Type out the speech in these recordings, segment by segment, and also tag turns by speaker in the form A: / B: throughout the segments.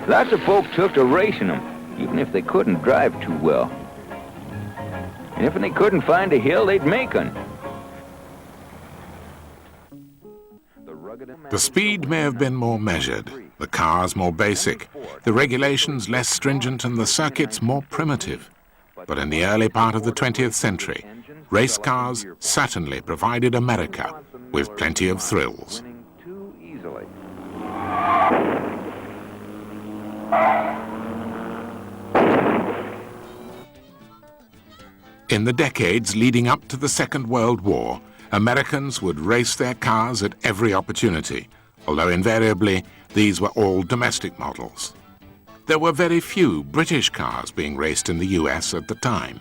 A: Lots of folk took to racing them, even if they couldn't drive too well. And if they couldn't find a hill, they'd make one.
B: The speed may have been more measured, the cars more basic, the regulations less stringent and the circuits more primitive. But in the early part of the 20th century, race cars certainly provided America with plenty of thrills. In the decades leading up to the Second World War, Americans would race their cars at every opportunity, although invariably these were all domestic models. There were very few British cars being raced in the US at the time.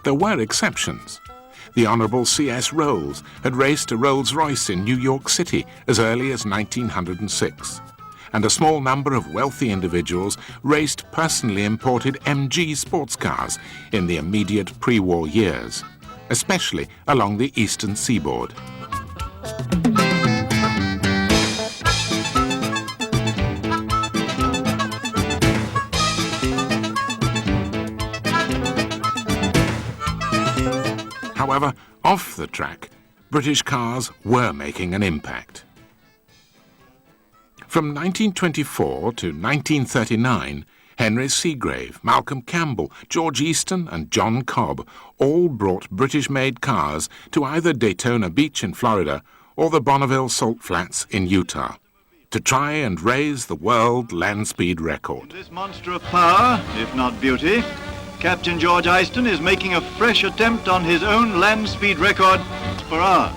B: There were exceptions. The Honourable C.S. Rolls had raced a Rolls-Royce in New York City as early as 1906, and a small number of wealthy individuals raced personally imported MG sports cars in the immediate pre-war years, especially along the eastern seaboard. However, off the track, British cars were making an impact. From 1924 to 1939, Henry Seagrave, Malcolm Campbell, George Easton and John Cobb all brought British-made cars to either Daytona Beach in Florida or the Bonneville Salt Flats in Utah to try and raise the world land speed record.
C: This monster of power, if not beauty, Captain George Easton is making a fresh attempt on his own land speed record per hour.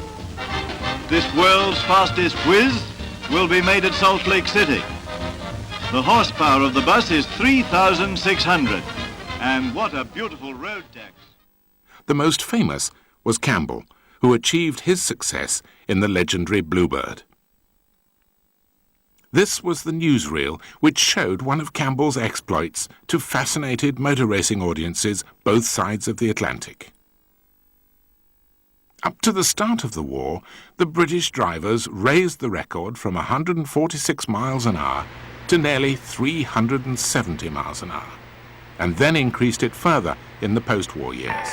C: This world's fastest whiz will be made at Salt Lake City. The horsepower of the bus is 3,600. And what a beautiful road tax.
B: The most famous was Campbell, who achieved his success in the legendary Bluebird. This was the newsreel which showed one of Campbell's exploits to fascinated motor racing audiences both sides of the Atlantic. Up to the start of the war, the British drivers raised the record from 146 miles an hour to nearly 370 miles an hour, and then increased it further in the post-war years.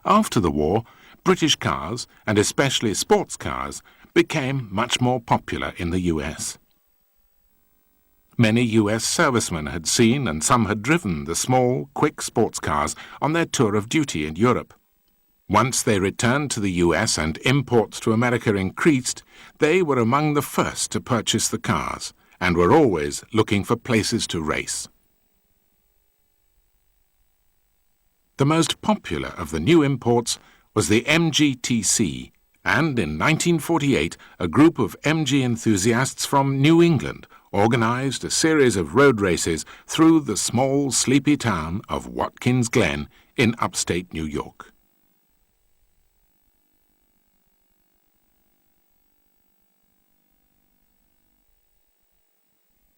B: After the war, British cars, and especially sports cars, became much more popular in the US. Many US servicemen had seen and some had driven the small, quick sports cars on their tour of duty in Europe. Once they returned to the US and imports to America increased, they were among the first to purchase the cars and were always looking for places to race. The most popular of the new imports was the MGTC, and in 1948 a group of MG enthusiasts from New England organized a series of road races through the small, sleepy town of Watkins Glen in upstate New York.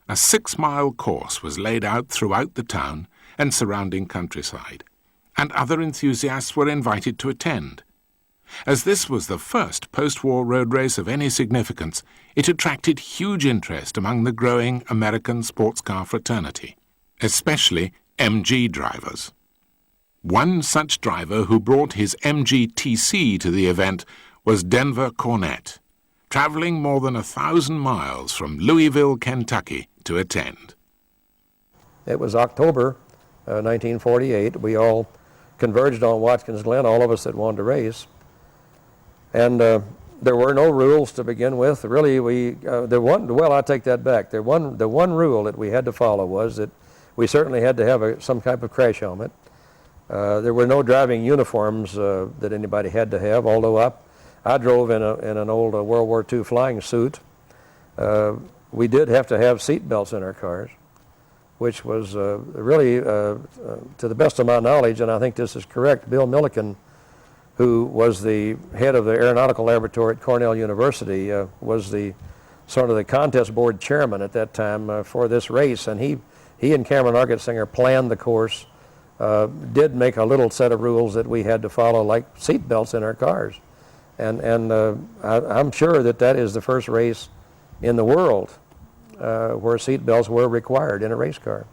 B: A 6-mile course was laid out throughout the town and surrounding countryside, and other enthusiasts were invited to attend. As this was the first post-war road race of any significance, it attracted huge interest among the growing American sports car fraternity, especially MG drivers. One such driver who brought his MGTC to the event was Denver Cornett, traveling more than 1,000 miles from Louisville, Kentucky, to attend.
D: It was October 1948. We all converged on Watkins Glen, all of us that wanted to race. And there were no rules to begin with. Really, I take that back. The one rule that we had to follow was that we certainly had to have some type of crash helmet. There were no driving uniforms that anybody had to have, although I drove in an old World War II flying suit. We did have to have seat belts in our cars. which was really, to the best of my knowledge, and I think this is correct, Bill Milliken, who was the head of the aeronautical laboratory at Cornell University, was the sort of the contest board chairman at that time for this race, and he and Cameron Argetsinger planned the course, did make a little set of rules that we had to follow, like seat belts in our cars. And I'm sure that is the first race in the world where seat belts were required in a race car.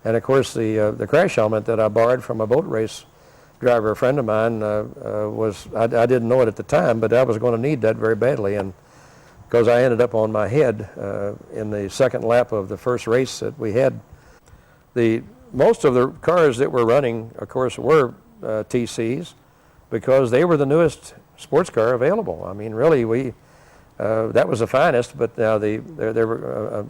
D: And of course, the crash helmet that I borrowed from a boat race driver, a friend of mine, I didn't know it at the time, but I was going to need that very badly. And because I ended up on my head in the second lap of the first race that we had. Most of the cars that were running, of course, were TCs, because they were the newest sports car available. I mean, really, that was the finest, but now there were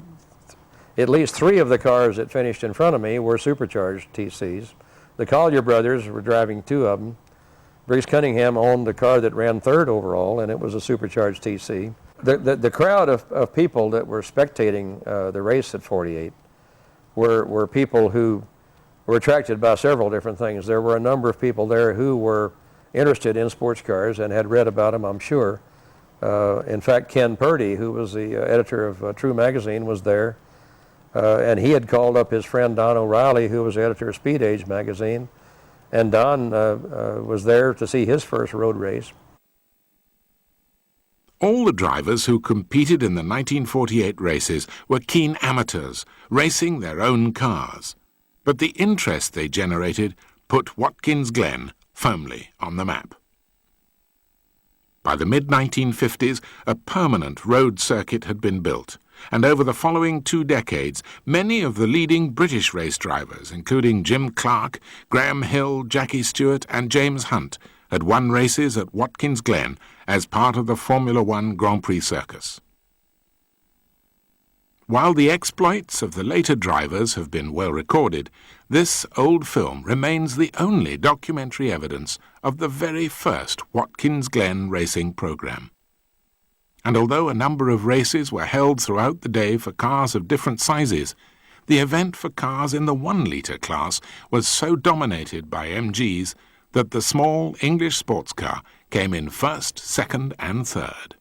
D: at least 3 of the cars that finished in front of me were supercharged TCs. The Collier brothers were driving 2 of them. Briggs Cunningham owned the car that ran 3rd overall, and it was a supercharged TC. The crowd of people that were spectating the race at 48 were people who were attracted by several different things. There were a number of people there who were interested in sports cars and had read about them, I'm sure. In fact, Ken Purdy, who was the editor of True Magazine, was there. And he had called up his friend Don O'Reilly, who was editor of Speed Age magazine. And Don was there to see his first road race.
B: All the drivers who competed in the 1948 races were keen amateurs, racing their own cars. But the interest they generated put Watkins Glen firmly on the map. By the mid-1950s, a permanent road circuit had been built, and over the following 2 decades, many of the leading British race drivers, including Jim Clark, Graham Hill, Jackie Stewart, and James Hunt, had won races at Watkins Glen as part of the Formula One Grand Prix circus. While the exploits of the later drivers have been well recorded, this old film remains the only documentary evidence of the very first Watkins Glen racing program. And although a number of races were held throughout the day for cars of different sizes, the event for cars in the 1-litre class was so dominated by MGs that the small English sports car came in 1st, 2nd and 3rd.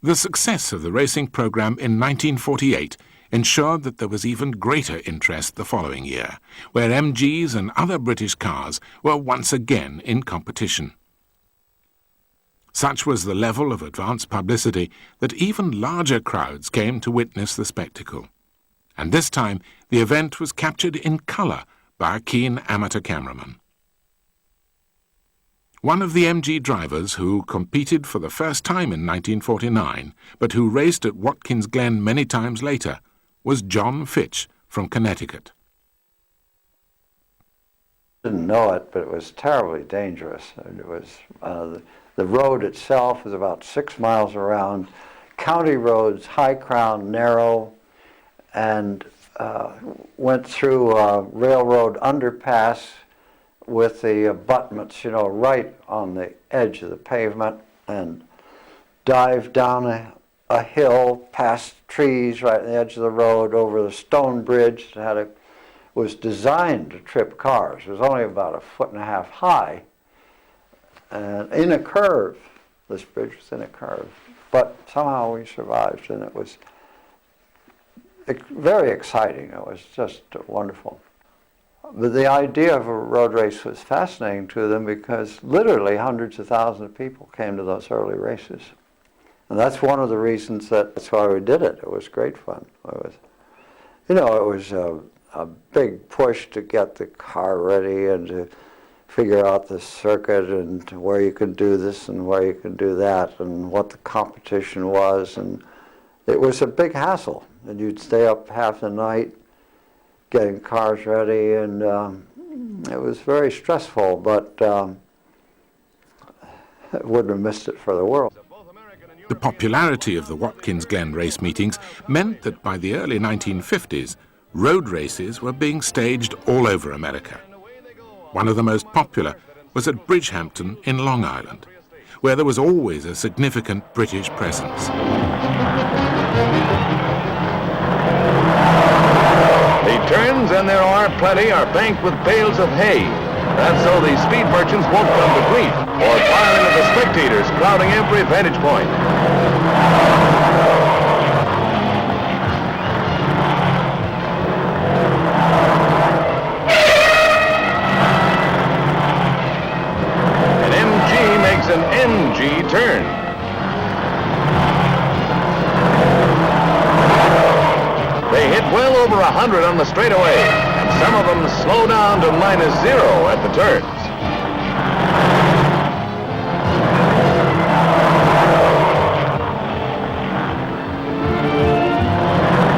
B: The success of the racing program in 1948 ensured that there was even greater interest the following year, where MGs and other British cars were once again in competition. Such was the level of advance publicity that even larger crowds came to witness the spectacle. And this time the event was captured in colour by a keen amateur cameraman. One of the MG drivers who competed for the first time in 1949, but who raced at Watkins Glen many times later, was John Fitch from Connecticut.
E: Didn't know it, but it was terribly dangerous. It was the road itself was about 6 miles around, county roads, high crown, narrow, and went through a railroad underpass with the abutments, right on the edge of the pavement, and dived down a hill past trees right on the edge of the road over the stone bridge that was designed to trip cars. It was only about 1.5 feet high, and in a curve. This bridge was in a curve, but somehow we survived, and it was very exciting. It was just wonderful. But the idea of a road race was fascinating to them because literally hundreds of thousands of people came to those early races. And that's one of the reasons that's why we did it. It was great fun. It was a big push to get the car ready and to figure out the circuit and where you could do this and where you could do that and what the competition was. And it was a big hassle. And you'd stay up half the night getting cars ready, and it was very stressful, but I wouldn't have missed it for the world.
B: The popularity of the Watkins Glen race meetings meant that by the early 1950s, road races were being staged all over America. One of the most popular was at Bridgehampton in Long Island, where there was always a significant British presence.
F: The turns, and there are plenty, are banked with bales of hay. That's so the speed merchants won't come to grief or pile into the spectators crowding every vantage point. An MG makes an NG turn. They hit well over 100 on the straightaway, and some of them slow down to -0 at the turns.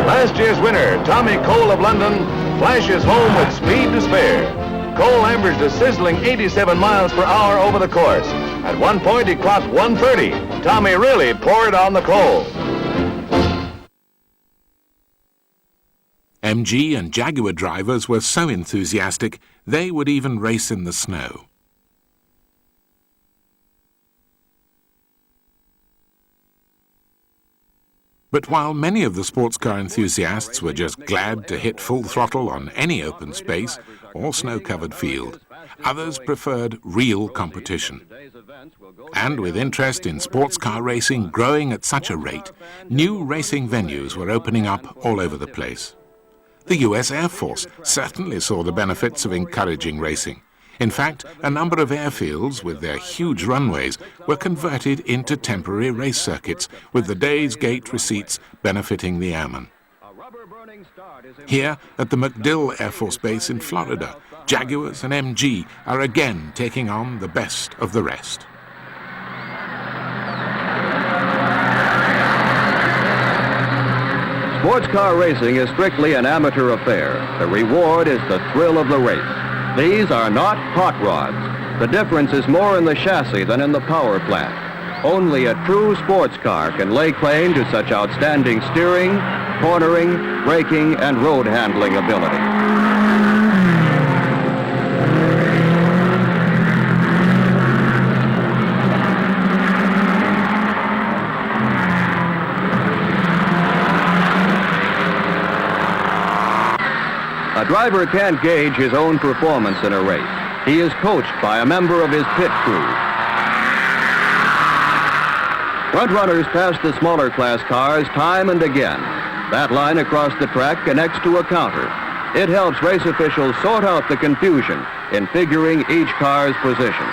F: Last year's winner, Tommy Cole of London, flashes home with speed to spare. Cole averaged a sizzling 87 miles per hour over the course. At one point, he clocked 130. Tommy really poured on the coal.
B: MG and Jaguar drivers were so enthusiastic, they would even race in the snow. But while many of the sports car enthusiasts were just glad to hit full throttle on any open space or snow-covered field, others preferred real competition. And with interest in sports car racing growing at such a rate, new racing venues were opening up all over the place. The US Air Force certainly saw the benefits of encouraging racing. In fact, a number of airfields with their huge runways were converted into temporary race circuits, with the day's gate receipts benefiting the airmen. Here, at the MacDill Air Force Base in Florida, Jaguars and MG are again taking on the best of the rest.
G: Sports car racing is strictly an amateur affair. The reward is the thrill of the race. These are not hot rods. The difference is more in the chassis than in the power plant. Only a true sports car can lay claim to such outstanding steering, cornering, braking, and road handling ability. A driver can't gauge his own performance in a race. He is coached by a member of his pit crew. Front runners pass the smaller class cars time and again. That line across the track connects to a counter. It helps race officials sort out the confusion in figuring each car's position.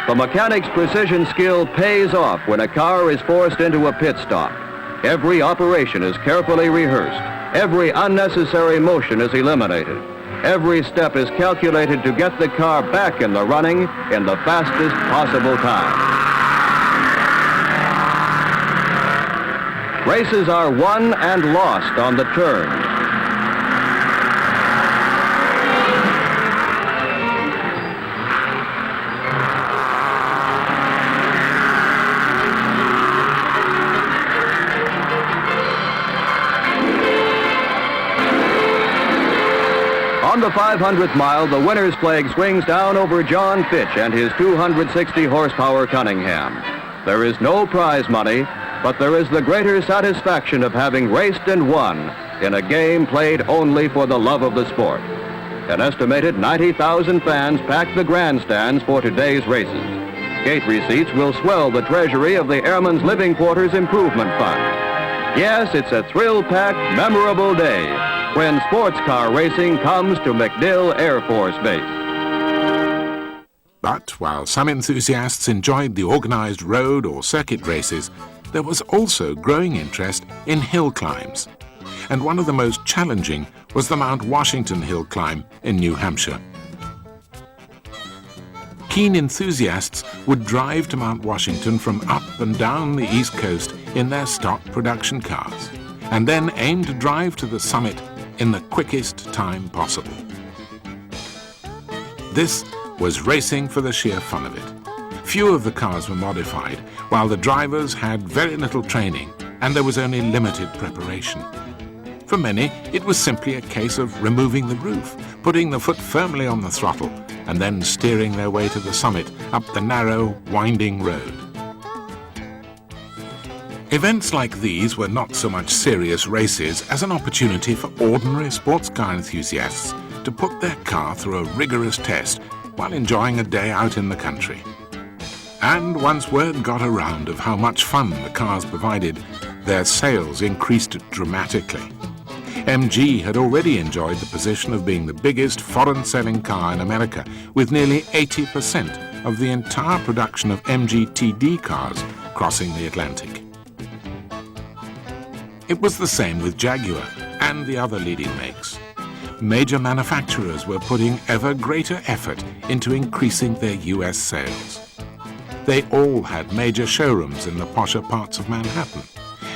G: The mechanic's precision skill pays off when a car is forced into a pit stop. Every operation is carefully rehearsed. Every unnecessary motion is eliminated. Every step is calculated to get the car back in the running in the fastest possible time. Races are won and lost on the turn. On the 500th mile, the winner's flag swings down over John Fitch and his 260 horsepower Cunningham. There is no prize money, but there is the greater satisfaction of having raced and won in a game played only for the love of the sport. An estimated 90,000 fans pack the grandstands for today's races. Gate receipts will swell the treasury of the Airmen's Living Quarters Improvement Fund. Yes, it's a thrill-packed, memorable day when sports car racing comes to MacDill Air Force Base.
B: But while some enthusiasts enjoyed the organized road or circuit races, there was also growing interest in hill climbs. And one of the most challenging was the Mount Washington hill climb in New Hampshire. Keen enthusiasts would drive to Mount Washington from up and down the East Coast in their stock production cars, and then aim to drive to the summit in the quickest time possible. This was racing for the sheer fun of it. Few of the cars were modified, while the drivers had very little training and there was only limited preparation. For many, it was simply a case of removing the roof, putting the foot firmly on the throttle, and then steering their way to the summit up the narrow, winding road. Events like these were not so much serious races as an opportunity for ordinary sports car enthusiasts to put their car through a rigorous test while enjoying a day out in the country. And once word got around of how much fun the cars provided, their sales increased dramatically. MG had already enjoyed the position of being the biggest foreign-selling car in America, with nearly 80% of the entire production of MG TD cars crossing the Atlantic. It was the same with Jaguar and the other leading makes. Major manufacturers were putting ever greater effort into increasing their US sales. They all had major showrooms in the posher parts of Manhattan,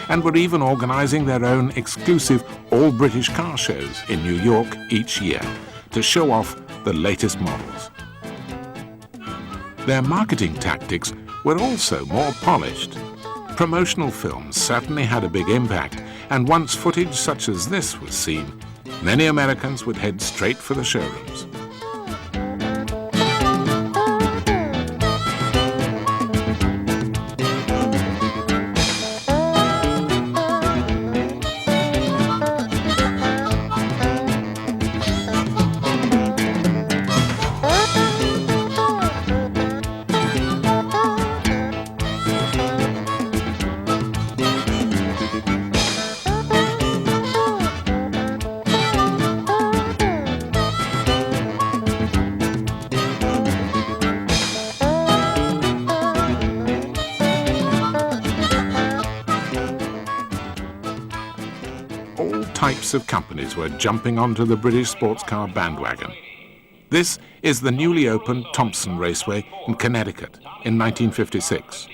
B: and were even organizing their own exclusive all-British car shows in New York each year to show off the latest models. Their marketing tactics were also more polished. Promotional films certainly had a big impact, and once footage such as this was seen, many Americans would head straight for the showrooms. Types of companies were jumping onto the British sports car bandwagon. This is the newly opened Thompson Raceway in Connecticut in 1956.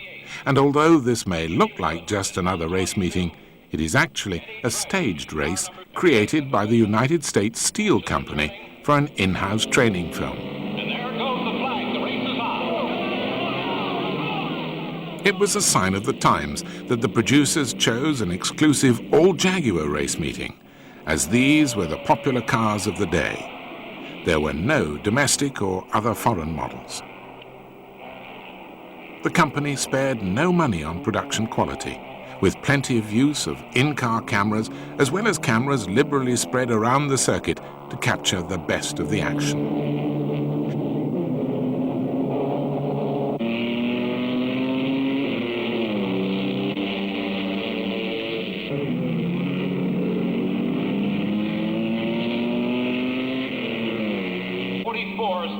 B: And although this may look like just another race meeting, it is actually a staged race created by the United States Steel Company for an in-house training film.
H: And there goes the flag. The race is on.
B: It was a sign of the times that the producers chose an exclusive all-Jaguar race meeting, as these were the popular cars of the day. There were no domestic or other foreign models. The company spared no money on production quality, with plenty of use of in-car cameras as well as cameras liberally spread around the circuit to capture the best of the action.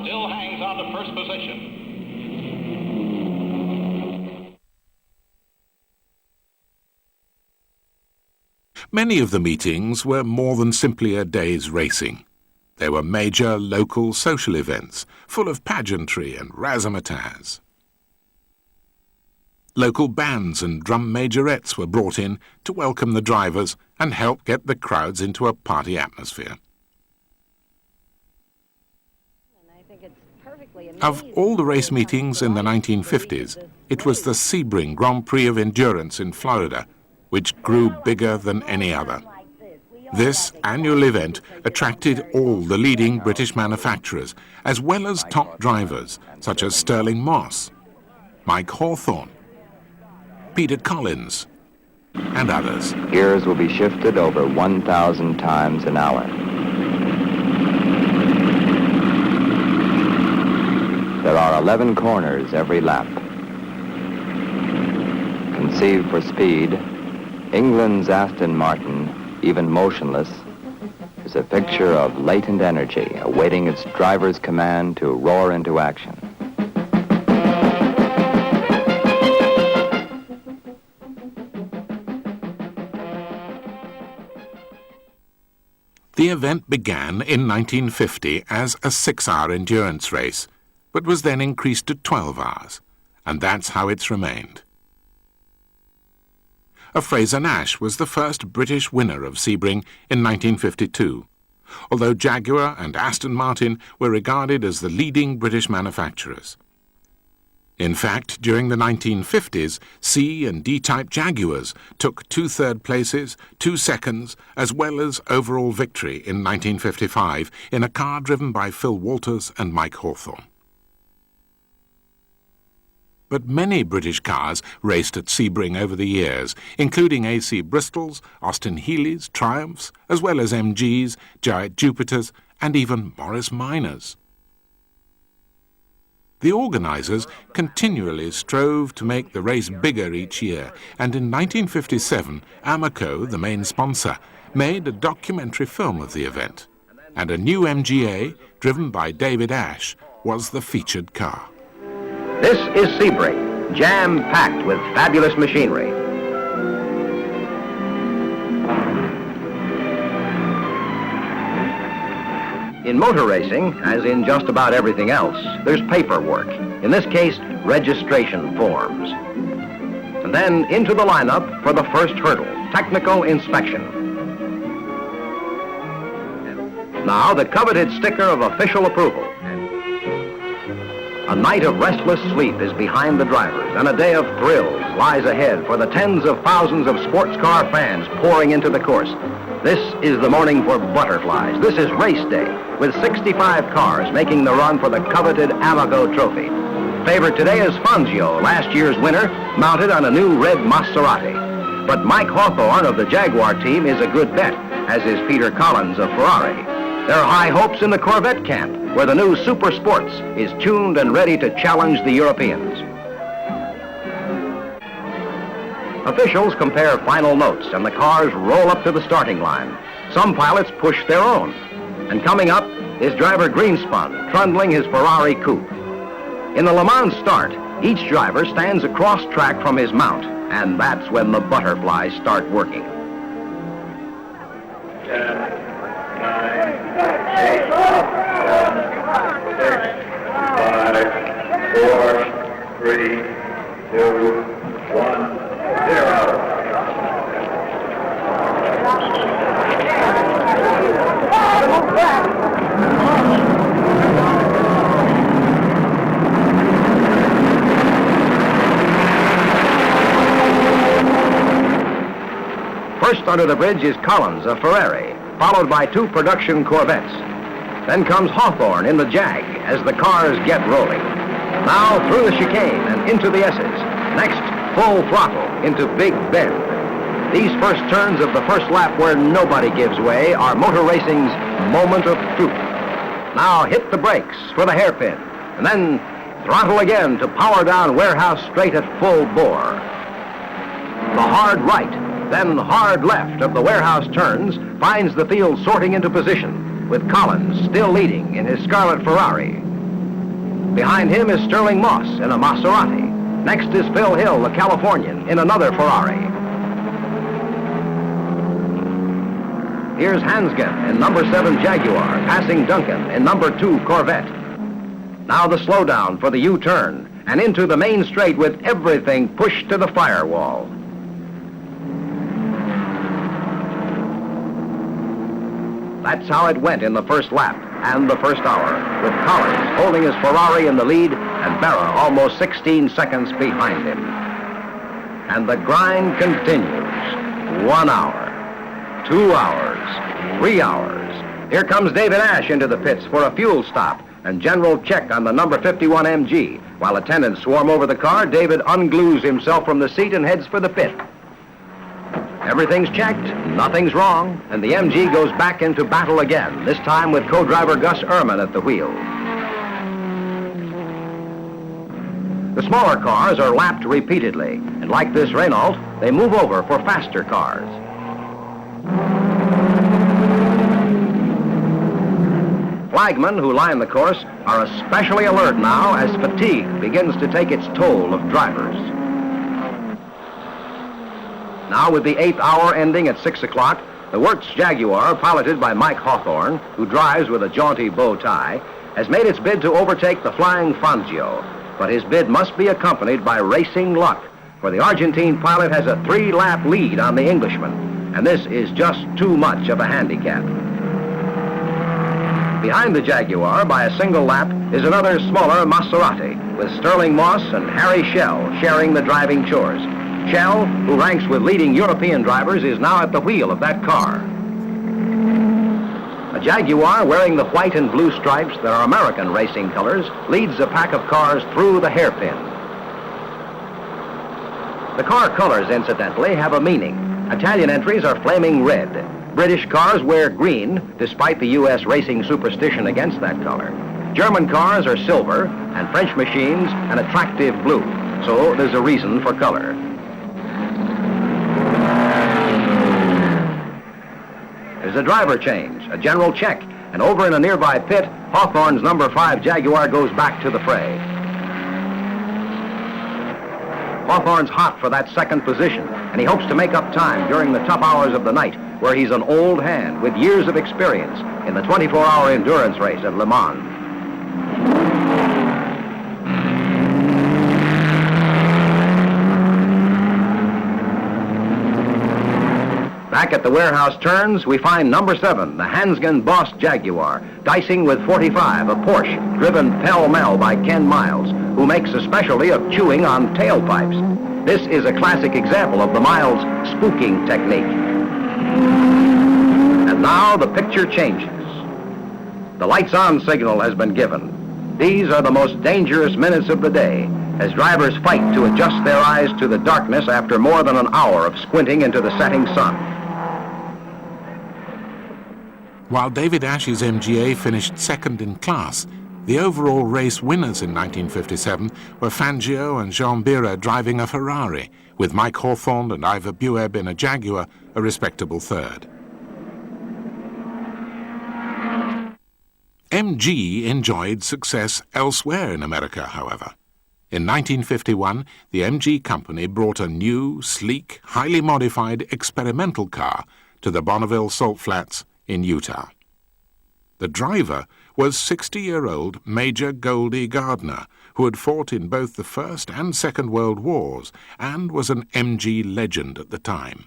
H: Still hangs on to first position.
B: Many of the meetings were more than simply a day's racing. They were major local social events, full of pageantry and razzmatazz. Local bands and drum majorettes were brought in to welcome the drivers and help get the crowds into a party atmosphere. Of all the race meetings in the 1950s, it was the Sebring Grand Prix of Endurance in Florida, which grew bigger than any other. This annual event attracted all the leading British manufacturers, as well as top drivers, such as Stirling Moss, Mike Hawthorne, Peter Collins, and others.
I: Gears will be shifted over 1,000 times an hour. There are 11 corners every lap. Conceived for speed, England's Aston Martin, even motionless, is a picture of latent energy awaiting its driver's command to roar into action.
B: The event began in 1950 as a 6-hour endurance race, but was then increased to 12 hours, and that's how it's remained. A Fraser Nash was the first British winner of Sebring in 1952, although Jaguar and Aston Martin were regarded as the leading British manufacturers. In fact, during the 1950s, C and D-type Jaguars took 2 third places, 2 seconds, as well as overall victory in 1955 in a car driven by Phil Walters and Mike Hawthorne. But many British cars raced at Sebring over the years, including AC Bristols, Austin Healey's, Triumphs, as well as MGs, Giant Jupiters, and even Morris Minors. The organisers continually strove to make the race bigger each year, and in 1957, Amoco, the main sponsor, made a documentary film of the event, and a new MGA, driven by David Ash, was the featured car.
J: This is Sebring, jam-packed with fabulous machinery. In motor racing, as in just about everything else, there's paperwork. In this case, registration forms. And then into the lineup for the first hurdle, technical inspection. Now the coveted sticker of official approval. A night of restless sleep is behind the drivers, and a day of thrills lies ahead for the tens of thousands of sports car fans pouring into the course. This is the morning for butterflies. This is race day, with 65 cars making the run for the coveted Amoco Trophy. Favorite today is Fangio, last year's winner, mounted on a new red Maserati. But Mike Hawthorne of the Jaguar team is a good bet, as is Peter Collins of Ferrari. There are high hopes in the Corvette camp, where the new Super Sports is tuned and ready to challenge the Europeans. Officials compare final notes, and the cars roll up to the starting line. Some pilots push their own. And coming up is driver Greenspun, trundling his Ferrari coupe. In the Le Mans start, each driver stands across track from his mount, and that's when the butterflies start working.
H: 10, 9, 8, 7, 6, 5, 4, 3, 2, 1. 0.
J: First under the bridge is Collins, a Ferrari, followed by 2 production Corvettes. Then comes Hawthorne in the Jag as the cars get rolling. Now through the chicane and into the S's. Next, full throttle into Big Bend. These first turns of the first lap where nobody gives way are motor racing's moment of truth. Now hit the brakes for the hairpin, and then throttle again to power down Warehouse straight at full bore. The hard right, then hard left of the Warehouse turns finds the field sorting into position, with Collins still leading in his scarlet Ferrari. Behind him is Sterling Moss in a Maserati. Next is Phil Hill, the Californian, in another Ferrari. Here's Hansgen in number 7 Jaguar, passing Duncan in number 2 Corvette. Now the slowdown for the U-turn, and into the main straight with everything pushed to the firewall. That's how it went in the first lap and the first hour, with Collins holding his Ferrari in the lead and Barra almost 16 seconds behind him. And the grind continues. 1 hour, 2 hours, 3 hours. Here comes David Ash into the pits for a fuel stop and general check on the number 51 MG. While attendants swarm over the car, David unglues himself from the seat and heads for the pit. Everything's checked, nothing's wrong, and the MG goes back into battle again, this time with co-driver Gus Ehrman at the wheel. The smaller cars are lapped repeatedly, and like this Renault, they move over for faster cars. Flagmen who line the course are especially alert now as fatigue begins to take its toll of drivers. Now with the 8th hour ending at 6 o'clock, the Works Jaguar, piloted by Mike Hawthorne, who drives with a jaunty bow tie, has made its bid to overtake the flying Fangio. But his bid must be accompanied by racing luck, for the Argentine pilot has a 3-lap lead on the Englishman, and this is just too much of a handicap. Behind the Jaguar, by a single lap, is another smaller Maserati, with Sterling Moss and Harry Schell sharing the driving chores. Schell, who ranks with leading European drivers, is now at the wheel of that car. A Jaguar wearing the white and blue stripes that are American racing colors leads a pack of cars through the hairpin. The car colors, incidentally, have a meaning. Italian entries are flaming red. British cars wear green, despite the U.S. racing superstition against that color. German cars are silver, and French machines an attractive blue. So there's a reason for color. There's a driver change, a general check, and over in a nearby pit, Hawthorne's number 5 Jaguar goes back to the fray. Hawthorne's hot for that second position, and he hopes to make up time during the tough hours of the night, where he's an old hand with years of experience in the 24-hour endurance race at Le Mans. Back at the warehouse turns, we find number 7, the Hansgen Boss Jaguar, dicing with 45, a Porsche, driven pell-mell by Ken Miles, who makes a specialty of chewing on tailpipes. This is a classic example of the Miles spooking technique. And now the picture changes. The lights-on signal has been given. These are the most dangerous minutes of the day, as drivers fight to adjust their eyes to the darkness after more than an hour of squinting into the setting sun.
B: While David Ash's MGA finished second in class, the overall race winners in 1957 were Fangio and Jean Bira driving a Ferrari, with Mike Hawthorne and Ivor Bueb in a Jaguar, a respectable third. MG enjoyed success elsewhere in America, however. In 1951, the MG company brought a new, sleek, highly modified experimental car to the Bonneville Salt Flats in Utah. The driver was 60-year-old Major Goldie Gardner, who had fought in both the First and Second World Wars and was an MG legend at the time.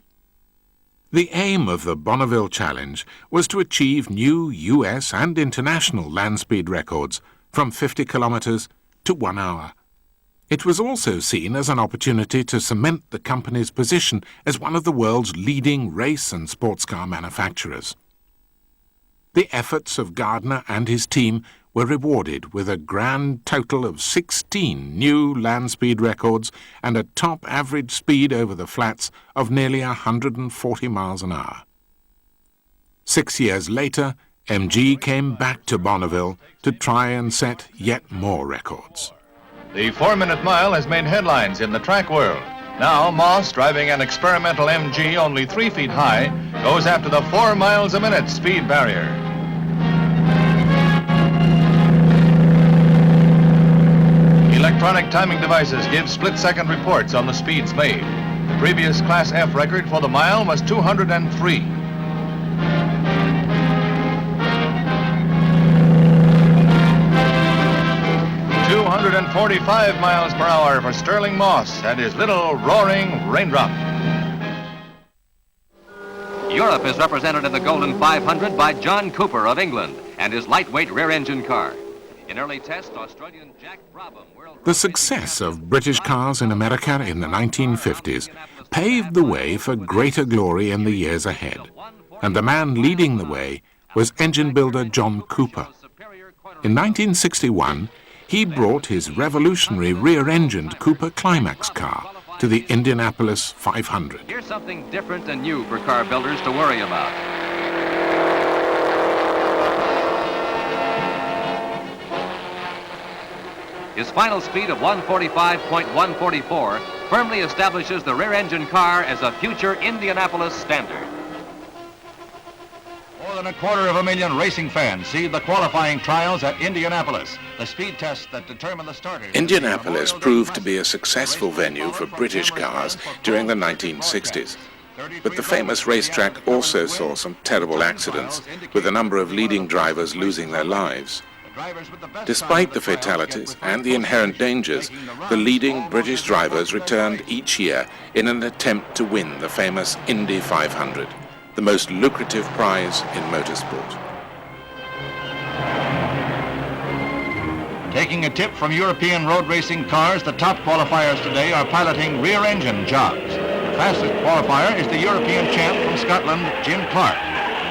B: The aim of the Bonneville Challenge was to achieve new US and international land speed records from 50 kilometers to 1 hour. It was also seen as an opportunity to cement the company's position as one of the world's leading race and sports car manufacturers. The efforts of Gardner and his team were rewarded with a grand total of 16 new land speed records and a top average speed over the flats of nearly 140 miles an hour. 6 years later, MG came back to Bonneville to try and set yet more records.
F: The 4-minute mile has made headlines in the track world. Now, Moss, driving an experimental MG only 3 feet high, goes after the 4 miles a minute speed barrier. Electronic timing devices give split-second reports on the speeds made. The previous Class F record for the mile was 203. .245 miles per hour for Sterling Moss and his little roaring raindrop.
G: Europe is represented in the Golden 500 by John Cooper of England and his lightweight rear-engine car. In early test, Australian Jack Brabham...
B: The success of British cars in America in the 1950s paved the way for greater glory in the years ahead, and the man leading the way was engine builder John Cooper. In 1961, he brought his revolutionary rear-engined Cooper Climax car to the Indianapolis 500.
G: Here's something different and new for car builders to worry about. His final speed of 145.144 firmly establishes the rear-engine car as a future Indianapolis standard.
F: More than 250,000 racing fans see the qualifying trials at Indianapolis, the speed test that determined the starters.
B: Indianapolis proved to be a successful venue for British cars during the 1960s. But the famous racetrack also saw some terrible accidents, with a number of leading drivers losing their lives. Despite the fatalities and the inherent dangers, the leading British drivers returned each year in an attempt to win the famous Indy 500, the most lucrative prize in motorsport.
F: Taking a tip from European road racing cars, the top qualifiers today are piloting rear-engine jobs. The fastest qualifier is the European champ from Scotland, Jim Clark.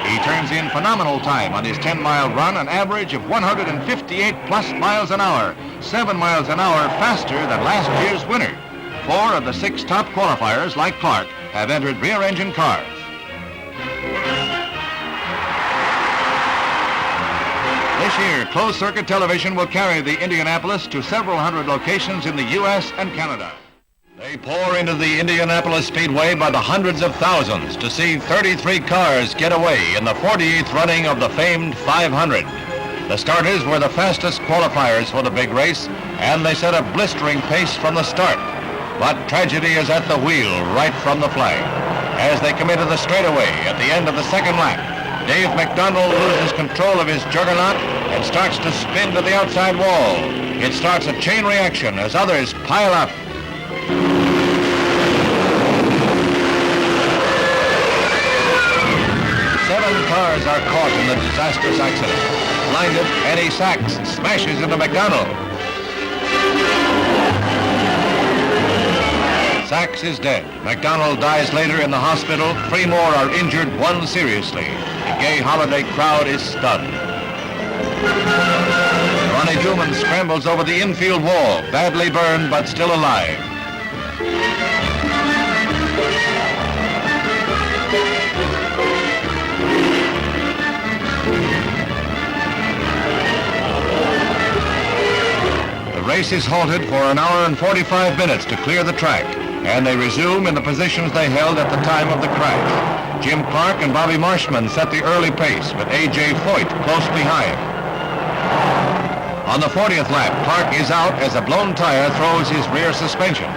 F: He turns in phenomenal time on his 10-mile run, an average of 158 plus miles an hour, 7 miles an hour faster than last year's winner. 4 of the 6 top qualifiers, like Clark, have entered rear-engine cars. This year, closed-circuit television will carry the Indianapolis to several hundred locations in the U.S. and Canada. They pour into the Indianapolis Speedway by the hundreds of thousands to see 33 cars get away in the 48th running of the famed 500. The starters were the fastest qualifiers for the big race, and they set a blistering pace from the start. But tragedy is at the wheel right from the flag. As they come into the straightaway at the end of the second lap, Dave McDonald loses control of his juggernaut and starts to spin to the outside wall. It starts a chain reaction as others pile up. 7 cars are caught in the disastrous accident. Blinded, Eddie Sachs smashes into McDonald. Sachs is dead. McDonald dies later in the hospital. 3 more are injured, 1 seriously. The gay holiday crowd is stunned. Ronnie Duman scrambles over the infield wall, badly burned but still alive. The race is halted for an hour and 45 minutes to clear the track, and they resume in the positions they held at the time of the crash. Jim Clark and Bobby Marshman set the early pace, with A.J. Foyt close behind. On the 40th lap, Clark is out as a blown tire throws his rear suspension.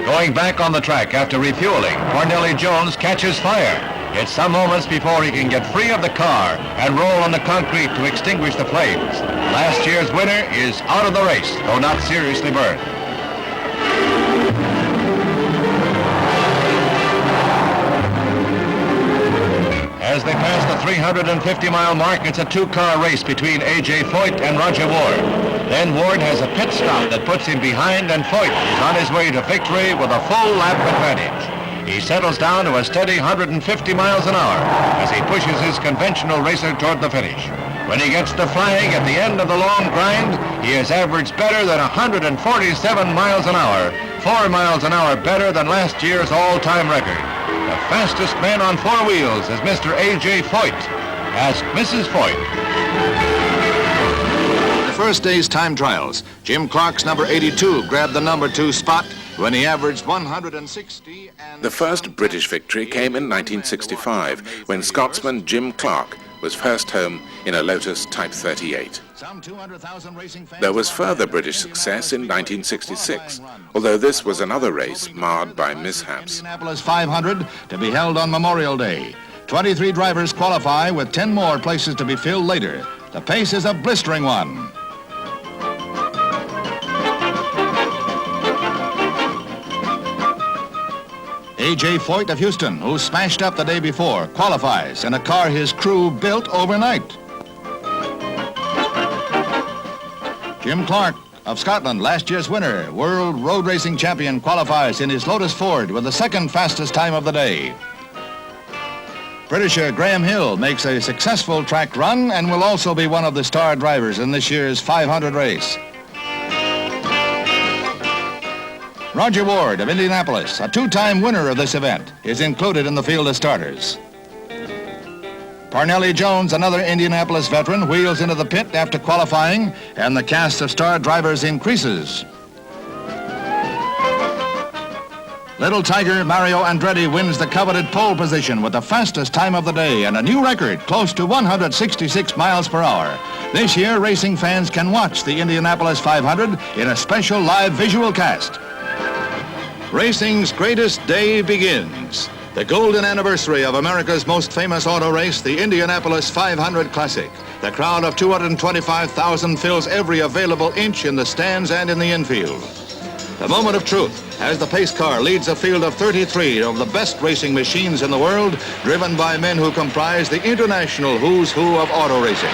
F: Going back on the track after refueling, Cornelli Jones catches fire. It's some moments before he can get free of the car and roll on the concrete to extinguish the flames. Last year's winner is out of the race, though not seriously burned. As they pass the 350-mile mark, it's a 2-car race between A.J. Foyt and Roger Ward. Then Ward has a pit stop that puts him behind, and Foyt is on his way to victory with a full lap advantage. He settles down to a steady 150 miles an hour as he pushes his conventional racer toward the finish. When he gets the flag at the end of the long grind, he has averaged better than 147 miles an hour, 4 miles an hour better than last year's all-time record. The fastest man on 4 wheels is Mr. A.J. Foyt. Ask Mrs. Foyt.
K: The first day's time trials, Jim Clark's number 82 grabbed the number 2 spot when he averaged 160 and...
B: The first British victory came in 1965, when Scotsman Jim Clark was first home in a Lotus Type 38. There was further British success in 1966, although this was another race marred by mishaps.
K: Indianapolis 500 to be held on Memorial Day. 23 drivers qualify with 10 more places to be filled later. The pace is a blistering one. A.J. Foyt of Houston, who smashed up the day before, qualifies in a car his crew built overnight. Jim Clark of Scotland, last year's winner, world road racing champion, qualifies in his Lotus Ford with the 2nd fastest time of the day. Britisher Graham Hill makes a successful track run and will also be one of the star drivers in this year's 500 race. Roger Ward of Indianapolis, a 2-time winner of this event, is included in the field of starters. Parnelli Jones, another Indianapolis veteran, wheels into the pit after qualifying, and the cast of star drivers increases. Little Tiger Mario Andretti wins the coveted pole position with the fastest time of the day and a new record close to 166 miles per hour. This year, racing fans can watch the Indianapolis 500 in a special live visual cast. Racing's greatest day begins. The golden anniversary of America's most famous auto race, the Indianapolis 500 Classic. The crowd of 225,000 fills every available inch in the stands and in the infield. The moment of truth as the pace car leads a field of 33 of the best racing machines in the world, driven by men who comprise the international who's who of auto racing.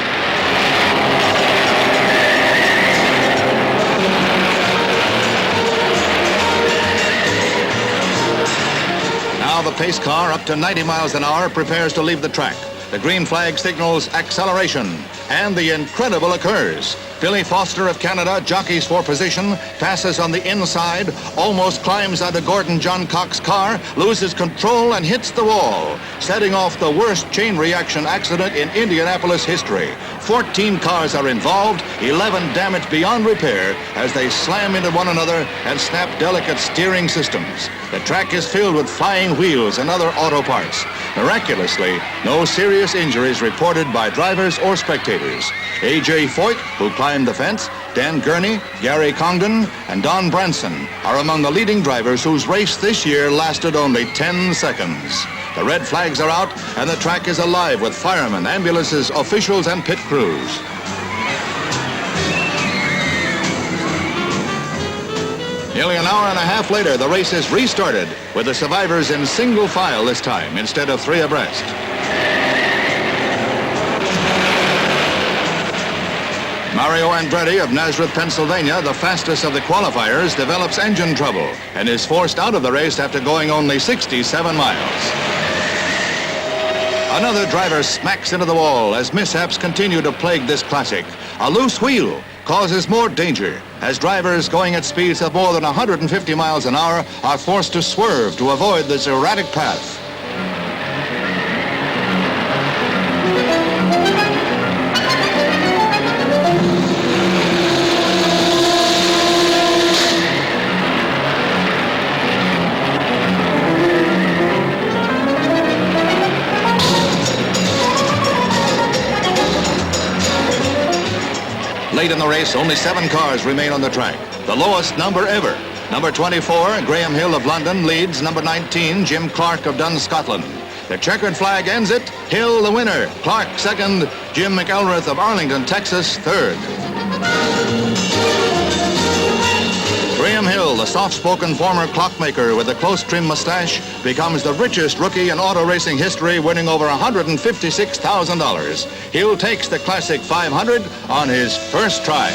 K: pace car up to 90 miles an hour prepares to leave the track. The green flag signals acceleration, and the incredible occurs. Billy Foster of Canada jockeys for position, passes on the inside, almost climbs out of Gordon John Cox's car, loses control and hits the wall, setting off the worst chain reaction accident in Indianapolis history. 14 cars are involved, 11 damaged beyond repair as they slam into one another and snap delicate steering systems. The track is filled with flying wheels and other auto parts. Miraculously, no serious injuries reported by drivers or spectators. A.J. Foyt, who climbed the fence, Dan Gurney, Gary Congdon, and Don Branson are among the leading drivers whose race this year lasted only 10 seconds. The red flags are out, and the track is alive with firemen, ambulances, officials, and pit crews. Nearly an hour and a half later, the race is restarted, with the survivors in single file this time, instead of three abreast. Mario Andretti of Nazareth, Pennsylvania, the fastest of the qualifiers, develops engine trouble and is forced out of the race after going only 67 miles. Another driver smacks into the wall as mishaps continue to plague this classic. A loose wheel causes more danger as drivers going at speeds of more than 150 miles an hour are forced to swerve to avoid this erratic path. Late in the race, only 7 cars remain on the track, the lowest number ever. Number 24, Graham Hill of London, leads number 19, Jim Clark of Dun, Scotland. The checkered flag ends it. Hill the winner, Clark second, Jim McElrath of Arlington, Texas, third. Graham Hill, the soft-spoken former clockmaker with a close-trimmed mustache, becomes the richest rookie in auto racing history, winning over $156,000. Hill takes the Classic 500 on his first try.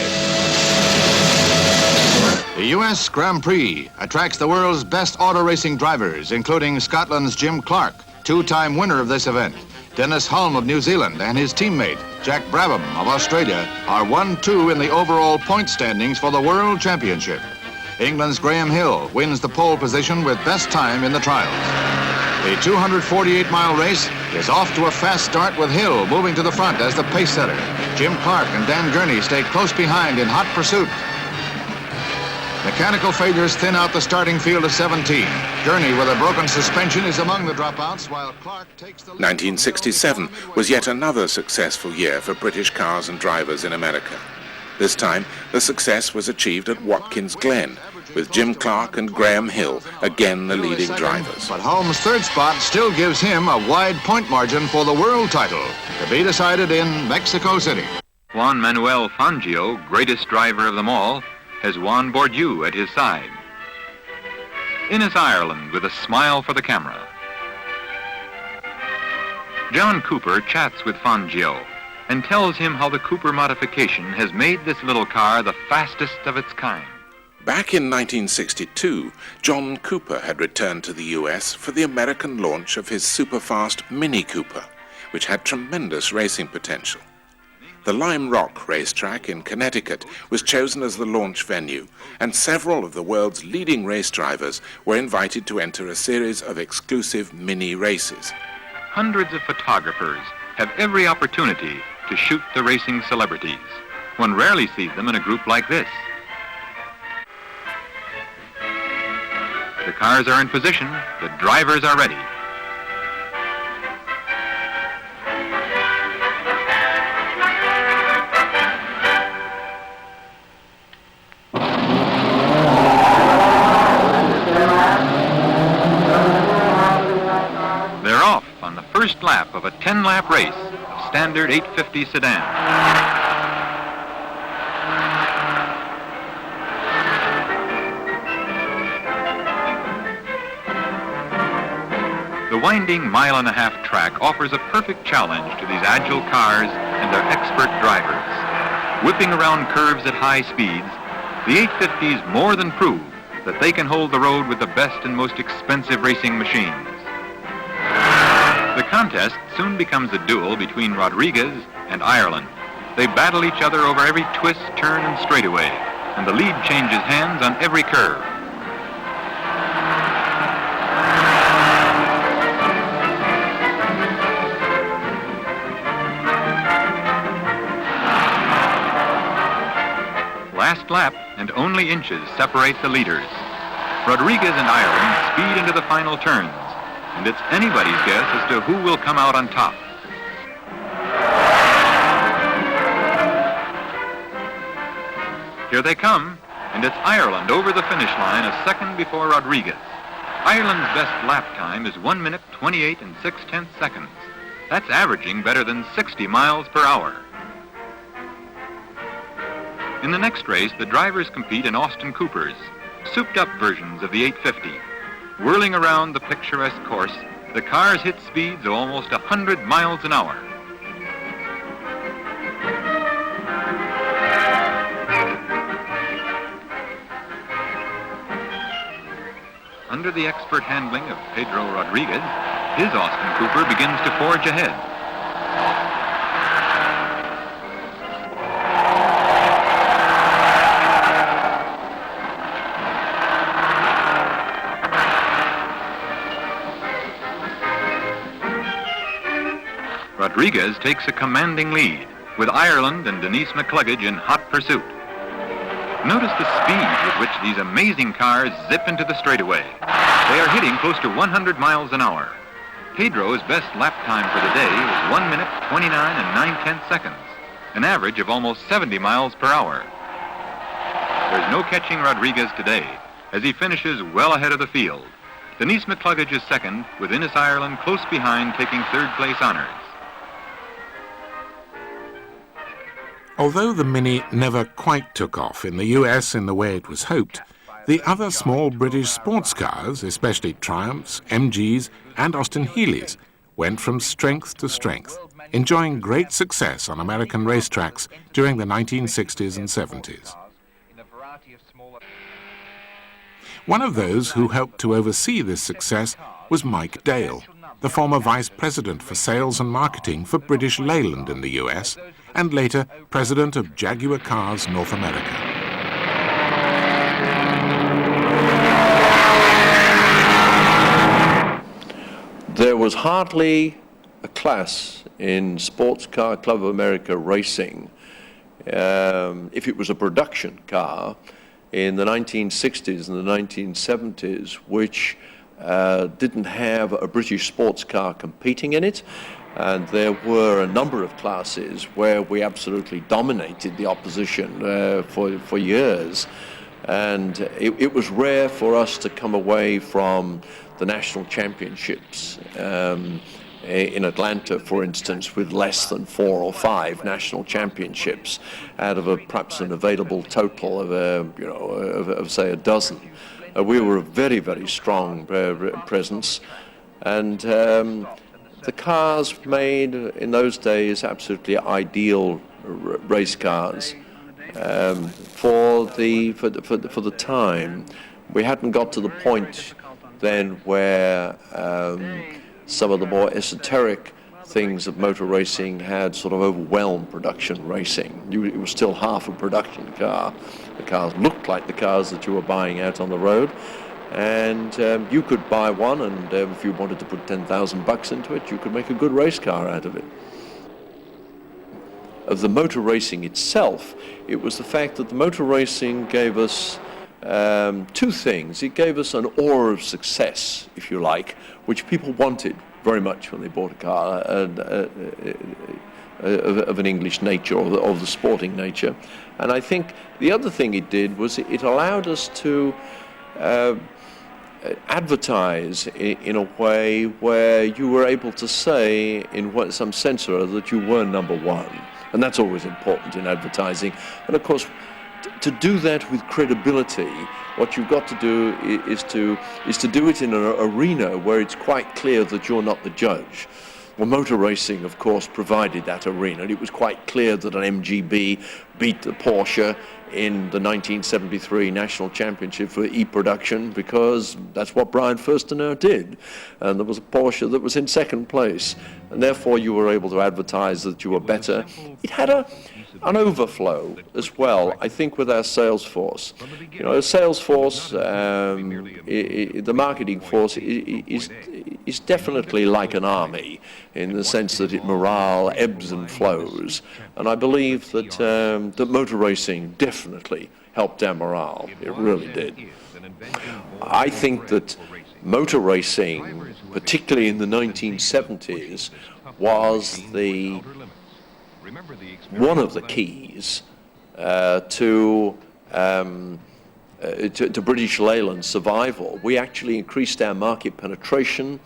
K: The U.S. Grand Prix attracts the world's best auto racing drivers, including Scotland's Jim Clark, two-time winner of this event. Dennis Hulme of New Zealand and his teammate, Jack Brabham of Australia, are 1-2 in the overall point standings for the World Championship. England's Graham Hill wins the pole position with best time in the trials. The 248-mile race is off to a fast start with Hill moving to the front as the pace setter. Jim Clark and Dan Gurney stay close behind in hot pursuit. Mechanical failures thin out the starting field of 17. Gurney, with a broken suspension, is among the dropouts, while Clark takes the lead.
B: 1967 was yet another successful year for British cars and drivers in America. This time, the success was achieved at Watkins Glen, with Jim Clark and Graham Hill again the leading drivers.
K: But Hulme's third spot still gives him a wide point margin for the world title, to be decided in Mexico City.
L: Juan Manuel Fangio, greatest driver of them all, has Juan Bourdieu at his side. Innes Ireland with a smile for the camera. John Cooper chats with Fangio and tells him how the Cooper modification has made this little car the fastest of its kind.
B: Back in 1962, John Cooper had returned to the US for the American launch of his superfast Mini Cooper, which had tremendous racing potential. The Lime Rock racetrack in Connecticut was chosen as the launch venue, and several of the world's leading race drivers were invited to enter a series of exclusive mini races.
L: Hundreds of photographers have every opportunity to shoot the racing celebrities. One rarely sees them in a group like this. The cars are in position, the drivers are ready. They're off on the first lap of a 10-lap race of standard 850 sedan. The winding mile-and-a-half track offers a perfect challenge to these agile cars and their expert drivers. Whipping around curves at high speeds, the 850s more than prove that they can hold the road with the best and most expensive racing machines. contest soon becomes a duel between Rodriguez and Ireland. They battle each other over every twist, turn, and straightaway, and the lead changes hands on every curve. Last lap, and only inches separate the leaders. Rodriguez and Ireland speed into the final turns, and it's anybody's guess as to who will come out on top. Here they come, and it's Ireland over the finish line a second before Rodriguez. Ireland's best lap time is 1 minute 28 and 6/10 seconds. That's averaging better than 60 miles per hour. In the next race, the drivers compete in Austin Coopers, souped-up versions of the 850. Whirling around the picturesque course, the cars hit speeds of almost 100 miles an hour. Under the expert handling of Pedro Rodriguez, his Austin Cooper begins to forge ahead. Rodriguez takes a commanding lead, with Ireland and Denise McCluggage in hot pursuit. Notice the speed with which these amazing cars zip into the straightaway. They are hitting close to 100 miles an hour. Pedro's best lap time for the day was 1 minute 29 and 9/10 seconds, an average of almost 70 miles per hour. There's no catching Rodriguez today, as he finishes well ahead of the field. Denise McCluggage is second, with Innes Ireland close behind, taking third place honors.
B: Although the Mini never quite took off in the US in the way it was hoped, the other small British sports cars, especially Triumphs, MGs and Austin Healey's, went from strength to strength, enjoying great success on American racetracks during the 1960s and 70s. One of those who helped to oversee this success was Mike Dale, the former vice president for sales and marketing for British Leyland in the US, and later president of Jaguar Cars North America.
M: There was hardly a class in Sports Car Club of America racing, if it was a production car, in the 1960s and the 1970s, which didn't have a British sports car competing in it. And there were a number of classes where we absolutely dominated the opposition for years. And it was rare for us to come away from the national championships in Atlanta, for instance, with less than 4 or 5 national championships out of perhaps an available total of say a dozen. We were a very, very strong presence, and the cars made in those days absolutely ideal race cars for the time. We hadn't got to the point then where some of the more esoteric things of motor racing had sort of overwhelmed production racing. It was still half a production car. The cars looked like the cars that you were buying out on the road, and you could buy one, and if you wanted to put $10,000 into it, you could make a good race car out of it. Of the motor racing itself, it was the fact that the motor racing gave us two things. It gave us an aura of success, if you like, which people wanted very much when they bought a car of an English nature, or of the sporting nature. And I think the other thing it did was it allowed us to advertise in a way where you were able to say, in some sense or other, that you were number one. And that's always important in advertising. And of course, to do that with credibility, what you've got to do is to do it in an arena where it's quite clear that you're not the judge. Well, motor racing, of course, provided that arena. It was quite clear that an MGB beat the Porsche in the 1973 National Championship for E-Production, because that's what Brian Furstenau did. And there was a Porsche that was in second place, and therefore you were able to advertise that you were better. It had an overflow as well, I think, with our sales force. You know, a sales force, the marketing force is definitely like an army in the sense that morale ebbs and flows. And I believe that, that motor racing definitely helped our morale. It really did. I think that motor racing, particularly in the 1970s, was one of the keys to British Leyland survival. We actually increased our market penetration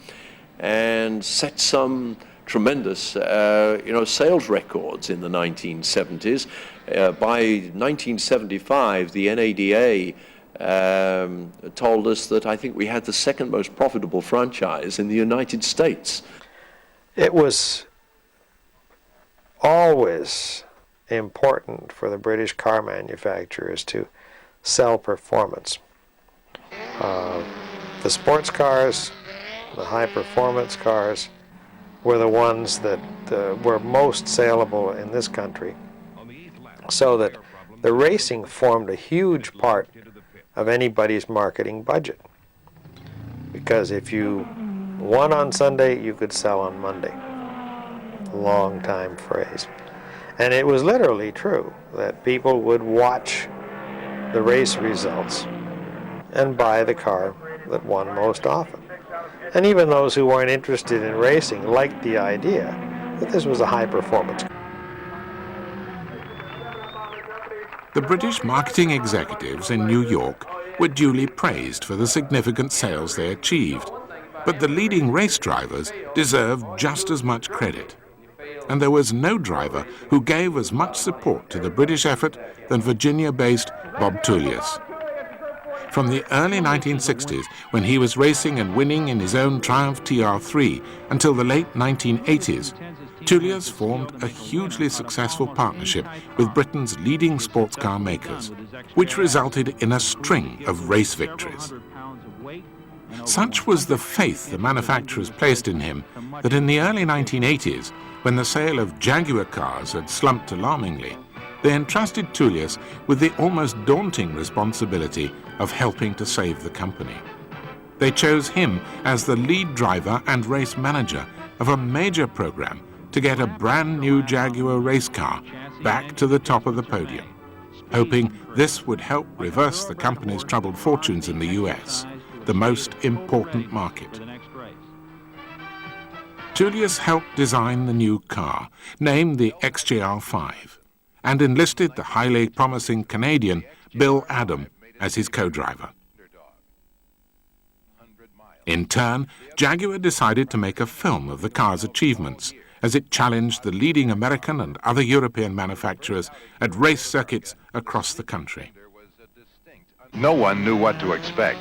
M: and set some tremendous sales records in the 1970s. By 1975, the NADA told us that I think we had the second most profitable franchise in the United States.
D: It was always important for the British car manufacturers to sell performance. The sports cars, the high-performance cars, were the ones that were most saleable in this country, so that the racing formed a huge part of anybody's marketing budget. Because if you won on Sunday, you could sell on Monday. Long time phrase. And it was literally true that people would watch the race results and buy the car that won most often. And even those who weren't interested in racing liked the idea that this was a high-performance car.
B: The British marketing executives in New York were duly praised for the significant sales they achieved, but the leading race drivers deserved just as much credit. And there was no driver who gave as much support to the British effort than Virginia-based Bob Tullius. From the early 1960s, when he was racing and winning in his own Triumph TR3, until the late 1980s, Tullius formed a hugely successful partnership with Britain's leading sports car makers, which resulted in a string of race victories. Such was the faith the manufacturers placed in him that in the early 1980s, when the sale of Jaguar cars had slumped alarmingly, they entrusted Tullius with the almost daunting responsibility of helping to save the company. They chose him as the lead driver and race manager of a major program to get a brand new Jaguar race car back to the top of the podium, hoping this would help reverse the company's troubled fortunes in the US, the most important market. Tullius helped design the new car, named the XJR5, and enlisted the highly promising Canadian Bill Adam as his co-driver. In turn, Jaguar decided to make a film of the car's achievements as it challenged the leading American and other European manufacturers at race circuits across the country.
L: No one knew what to expect.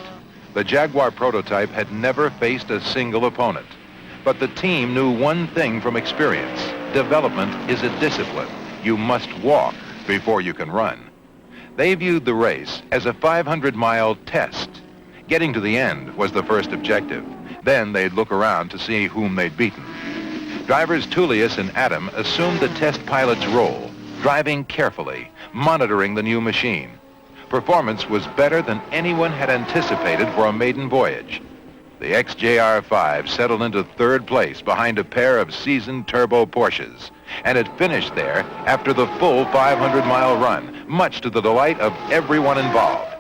L: The Jaguar prototype had never faced a single opponent. But the team knew one thing from experience. Development is a discipline. You must walk before you can run. They viewed the race as a 500-mile test. Getting to the end was the first objective. Then they'd look around to see whom they'd beaten. Drivers Tullius and Adam assumed the test pilot's role, driving carefully, monitoring the new machine. Performance was better than anyone had anticipated for a maiden voyage. The XJR5 settled into third place behind a pair of seasoned turbo Porsches, and it finished there after the full 500-mile run, much to the delight of everyone involved.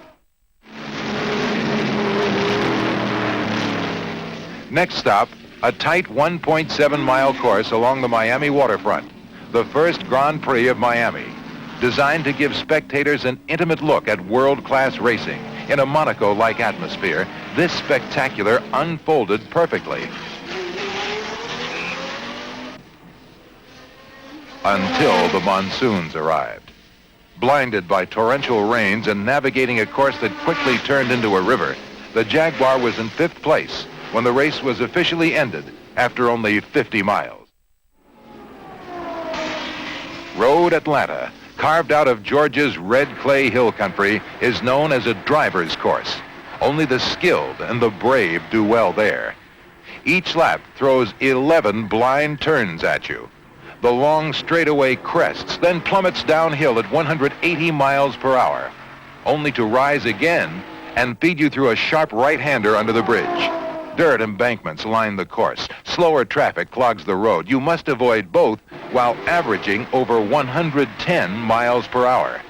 L: Next stop, a tight 1.7-mile course along the Miami waterfront, the first Grand Prix of Miami, designed to give spectators an intimate look at world-class racing. In a Monaco-like atmosphere, this spectacular unfolded perfectly. Until the monsoons arrived. Blinded by torrential rains and navigating a course that quickly turned into a river, the Jaguar was in 5th place when the race was officially ended after only 50 miles. Road Atlanta,
N: carved out of Georgia's red clay hill country, is known as a driver's course. Only the skilled and the brave do well there. Each lap throws 11 blind turns at you. The long straightaway crests, then plummets downhill at 180 miles per hour, only to rise again and feed you through a sharp right-hander under the bridge. Dirt embankments line the course. Slower traffic clogs the road. You must avoid both while averaging over 110 miles per hour.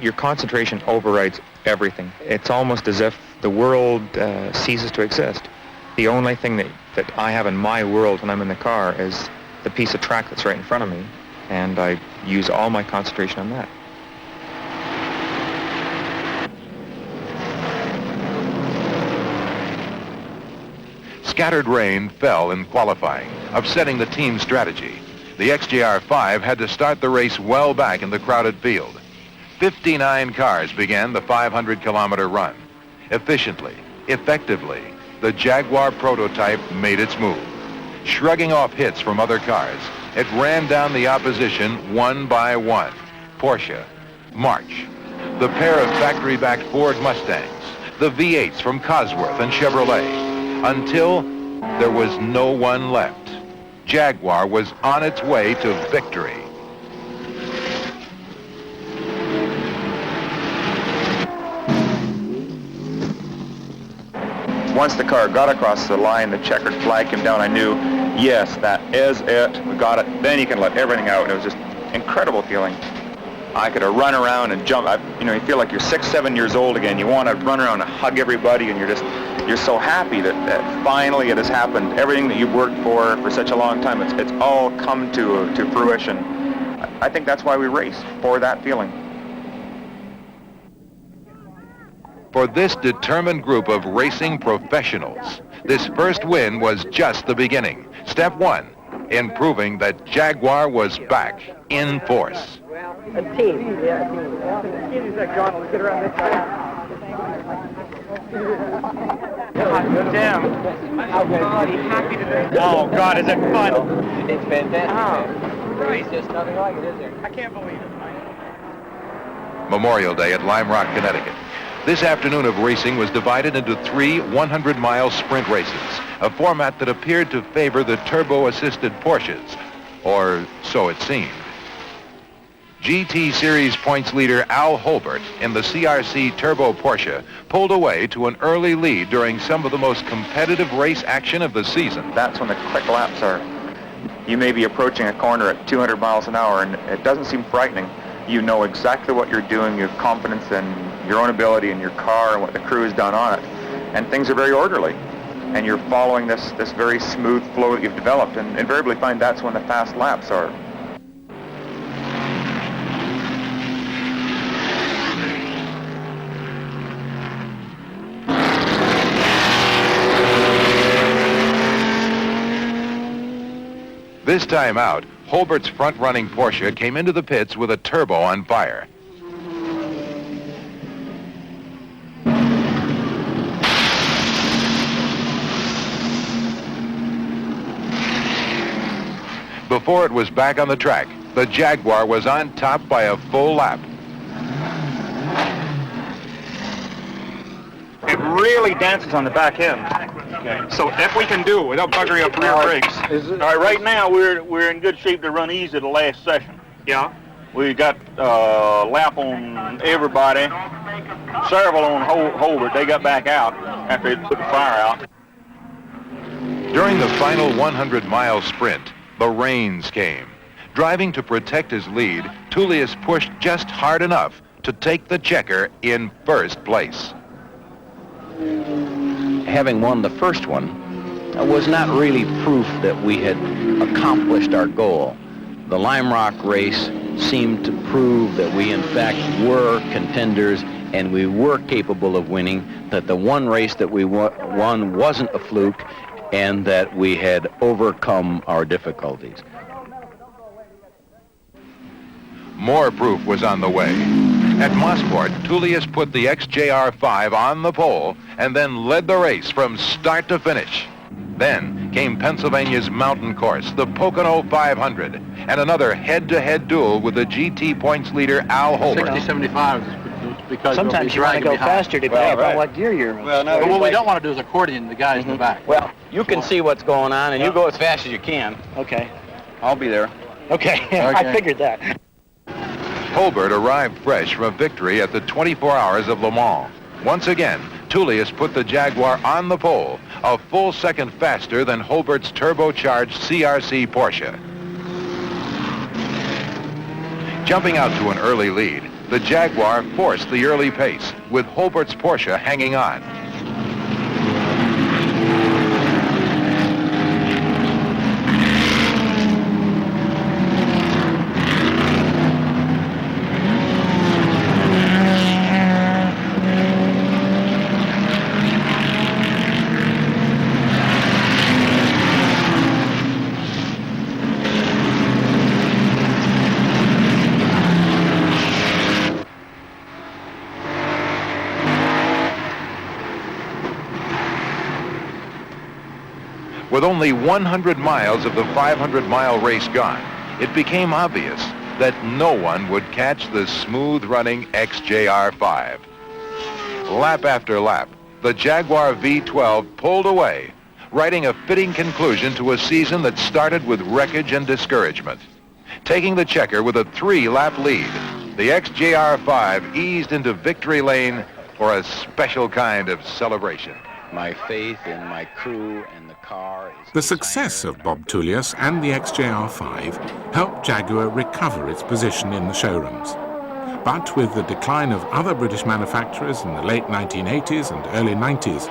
O: Your concentration overrides everything. It's almost as if the world ceases to exist. The only thing that I have in my world when I'm in the car is the piece of track that's right in front of me, and I use all my concentration on that.
N: Scattered rain fell in qualifying, upsetting the team's strategy. The XJR-5 had to start the race well back in the crowded field. 59 cars began the 500-kilometer run. Efficiently, effectively, the Jaguar prototype made its move. Shrugging off hits from other cars, it ran down the opposition one by one. Porsche, March, the pair of factory-backed Ford Mustangs, the V8s from Cosworth and Chevrolet, until there was no one left. Jaguar was on its way to victory.
O: Once the car got across the line, the checkered flag came down, I knew, yes, that is it, we got it. Then you can let everything out. It was just an incredible feeling. I could have run around and jump. You feel like you're 6, 7 years old again. You want to run around and hug everybody, and you're so happy that finally it has happened. Everything that you've worked for such a long time, it's all come to fruition. I think that's why we race, for that feeling.
N: For this determined group of racing professionals, this first win was just the beginning. Step one, in proving that Jaguar was back in force.
P: A team. Yeah, a team. John, let's get around this side. Tim, are you happy today? Oh, God, is it fun? It's fantastic. There's just nothing like it, is there? I can't believe it.
N: Memorial Day at Lime Rock, Connecticut. This afternoon of racing was divided into 3 100-mile sprint races, a format that appeared to favor the turbo-assisted Porsches, or so it seemed. GT Series points leader Al Holbert in the CRC Turbo Porsche pulled away to an early lead during some of the most competitive race action of the season.
O: That's when the quick laps are. You may be approaching a corner at 200 miles an hour, and it doesn't seem frightening. You know exactly what you're doing. You have confidence in your own ability in your car and what the crew has done on it. And things are very orderly. And you're following this very smooth flow that you've developed, and invariably find that's when the fast laps are.
N: This time out, Holbert's front-running Porsche came into the pits with a turbo on fire. Before it was back on the track, the Jaguar was on top by a full lap.
Q: It really dances on the back end. Okay. So if we can do it without buggering up rear brakes. All right, right now we're in good shape to run easy the last session. Yeah. We got lap on everybody, several on Holbert. They got back out after they put the fire out.
N: During the final 100-mile sprint, the rains came. Driving to protect his lead, Tullius pushed just hard enough to take the checker in first place.
R: Having won the first one was not really proof that we had accomplished our goal. The Lime Rock race seemed to prove that we in fact were contenders and we were capable of winning, that the one race that we won wasn't a fluke, and that we had overcome our difficulties.
N: More proof was on the way. At Mosport, Tullius put the XJR-5 on the pole and then led the race from start to finish. Then came Pennsylvania's mountain course, the Pocono 500, and another head-to-head duel with the GT points leader Al Holbert.
S: 60-75 because
T: sometimes you want to go faster depending upon what gear you're in.
S: Well, no, but what we don't want to do is accordion the guys in the back.
R: Well, you can see what's going on, and you go as fast as you can.
T: Okay.
R: I'll be there.
T: Okay. I figured that.
N: Holbert arrived fresh from a victory at the 24 Hours of Le Mans. Once again, Tullius put the Jaguar on the pole, a full second faster than Holbert's turbocharged CRC Porsche. Jumping out to an early lead, the Jaguar forced the early pace, with Holbert's Porsche hanging on. With only 100 miles of the 500-mile race gone, it became obvious that no one would catch the smooth-running XJR5. Lap after lap, the Jaguar V12 pulled away, writing a fitting conclusion to a season that started with wreckage and discouragement. Taking the checker with a 3-lap lead, the XJR5 eased into victory lane for a special kind of celebration.
R: My faith in my crew and the car is...
B: The success of Bob Tullius and the XJR5 helped Jaguar recover its position in the showrooms. But with the decline of other British manufacturers in the late 1980s and early 90s,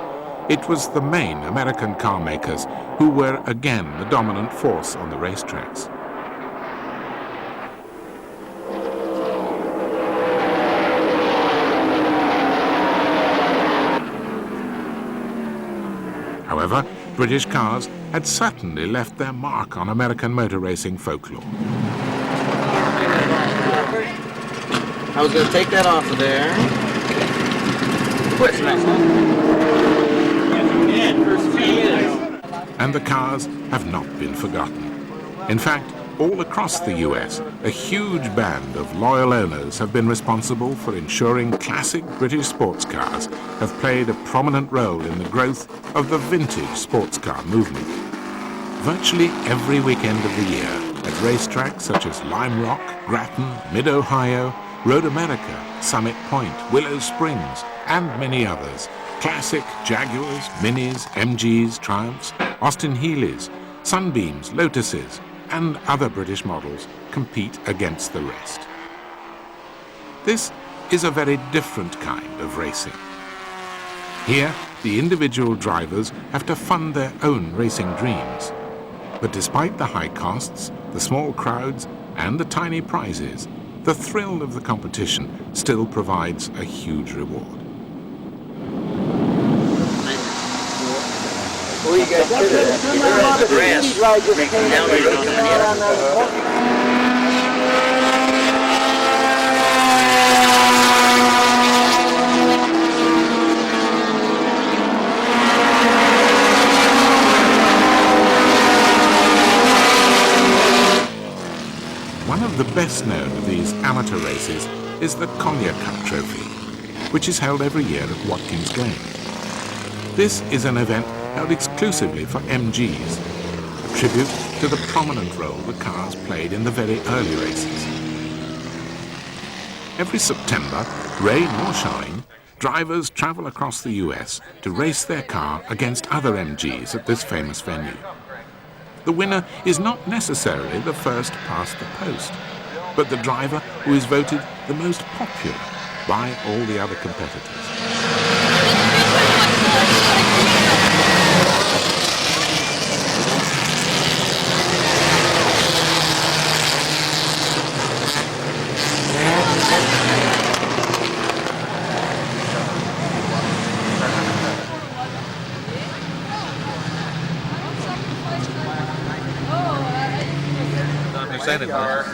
B: it was the main American car makers who were again the dominant force on the racetracks. However, British cars had certainly left their mark on American motor racing folklore.
S: I was going to take that off of there. Quit next
B: And the cars have not been forgotten. In fact, all across the US, a huge band of loyal owners have been responsible for ensuring classic British sports cars have played a prominent role in the growth of the vintage sports car movement. Virtually every weekend of the year, at racetracks such as Lime Rock, Grattan, Mid-Ohio, Road America, Summit Point, Willow Springs, and many others, classic Jaguars, Minis, MGs, Triumphs, Austin Healey's, Sunbeams, Lotuses, and other British models compete against the rest. This is a very different kind of racing. Here, the individual drivers have to fund their own racing dreams. But despite the high costs, the small crowds, and the tiny prizes, the thrill of the competition still provides a huge reward.
T: Well, you guys did it. The grass down the road coming in.
B: One of the best known of these amateur races is the Collier Cup Trophy, which is held every year at Watkins Glen. This is an event held exclusively for MGs, a tribute to the prominent role the cars played in the very early races. Every September, rain or shine, drivers travel across the US to race their car against other MGs at this famous venue. The winner is not necessarily the first past the post, but the driver who is voted the most popular by all the other competitors.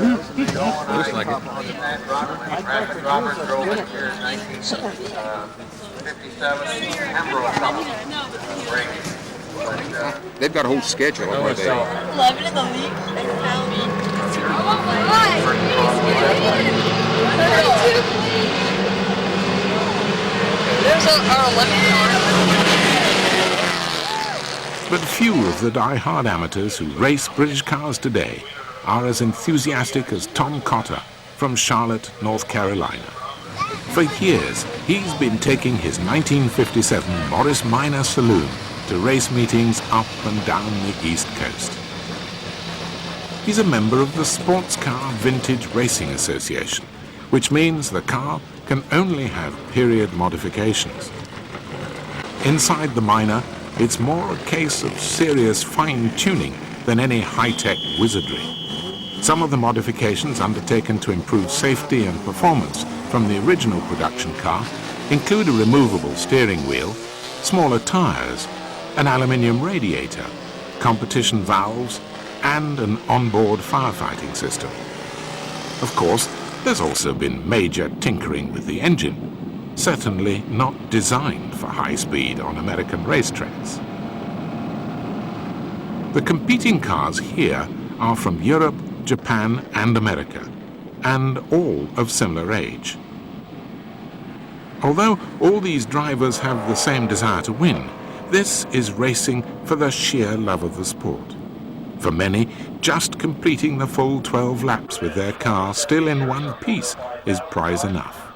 N: Looks like it.
H: Robert drove it here in 1957. Pembroke Company.
U: They've got a whole schedule of where they...
V: 11 in the league. There's our 11 car.
B: But few of the die-hard amateurs who race British cars today are as enthusiastic as Tom Cotter from Charlotte, North Carolina. For years, he's been taking his 1957 Morris Minor saloon to race meetings up and down the East Coast. He's a member of the Sports Car Vintage Racing Association, which means the car can only have period modifications. Inside the Minor, it's more a case of serious fine-tuning than any high-tech wizardry. Some of the modifications undertaken to improve safety and performance from the original production car include a removable steering wheel, smaller tires, an aluminium radiator, competition valves, and an onboard firefighting system. Of course, there's also been major tinkering with the engine, certainly not designed for high speed on American racetracks. The competing cars here are from Europe, Japan, and America, and all of similar age. Although all these drivers have the same desire to win, this is racing for the sheer love of the sport. For many, just completing the full 12 laps with their car still in one piece is prize enough.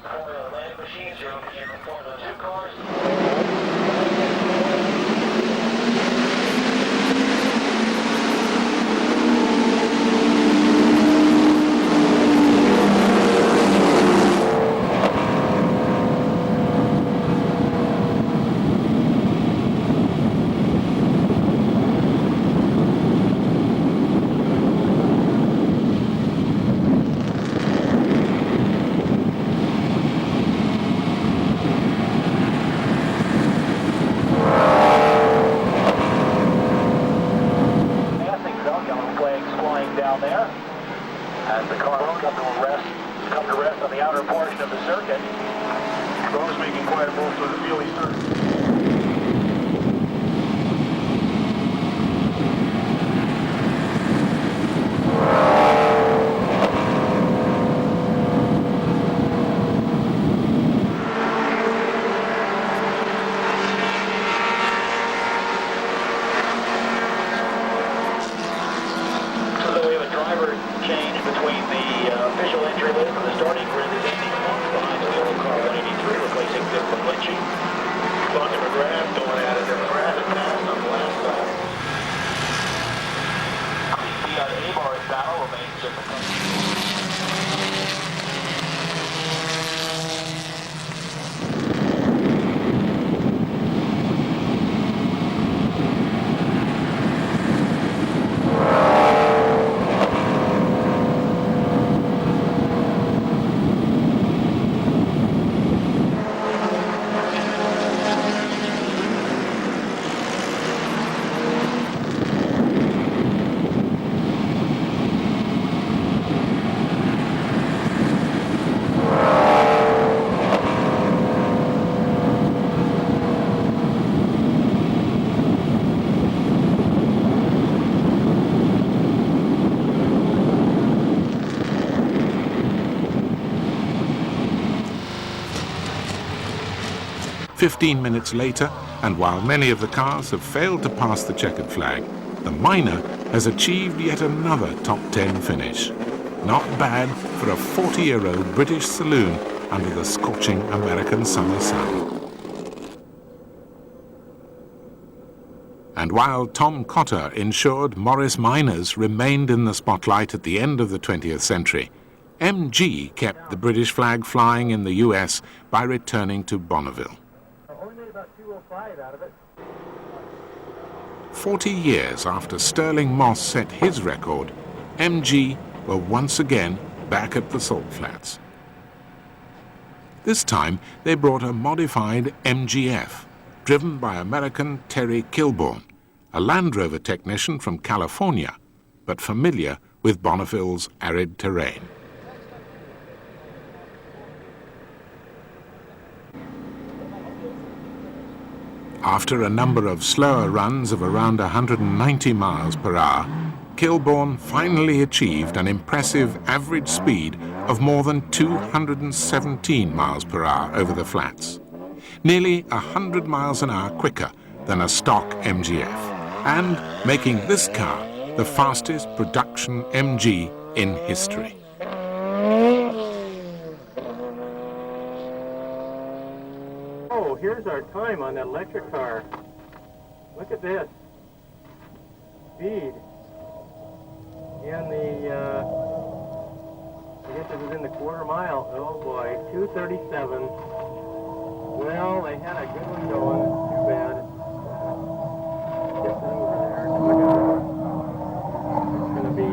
B: "15 minutes later, and while many of the cars have failed to pass the checkered flag, the Minor has achieved yet another top 10 finish. Not bad for a 40-year-old British saloon under the scorching American summer sun. And while Tom Cotter ensured Morris Minors remained in the spotlight at the end of the 20th century, MG kept the British flag flying in the US by returning to Bonneville. 40 years after Sterling Moss set his record, MG were once again back at the Salt Flats. This time they brought a modified MGF, driven by American Terry Kilbourne, a Land Rover technician from California, but familiar with Bonneville's arid terrain. After a number of slower runs of around 190 miles per hour, Kilbourne finally achieved an impressive average speed of more than 217 miles per hour over the flats, nearly 100 miles an hour quicker than a stock MGF, and making this car the fastest production MG in history.
A: Oh, here's our time on that electric car. Look at this. Speed. In the, I guess it was in the quarter mile. Oh boy, 237. Well, they had a good one going. Too bad. Get it over there. Look at that. It's going to be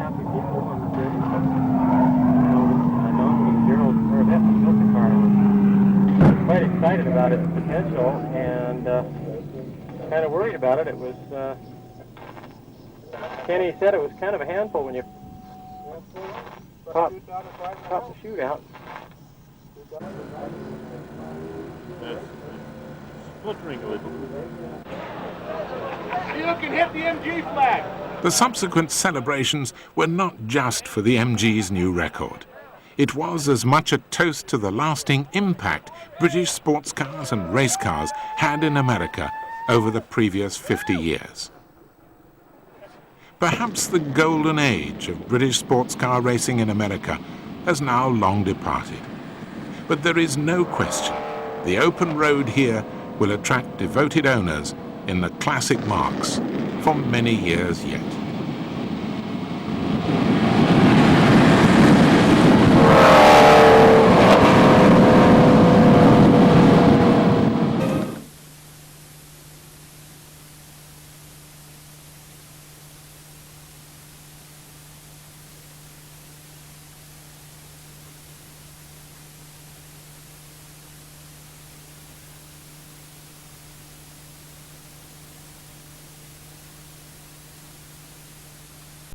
A: happy people on the bridge. Dominic Gerald Corvette built the car. I was quite excited about its potential and kind of worried about it. It was, Kenny said it was kind of a handful when you pop the chute out.
Q: Splittering a little. You can hit the MG flag.
B: The subsequent celebrations were not just for the MG's new record. It was as much a toast to the lasting impact British sports cars and race cars had in America over the previous 50 years. Perhaps the golden age of British sports car racing in America has now long departed. But there is no question the open road here will attract devoted owners in the classic marques for many years yet.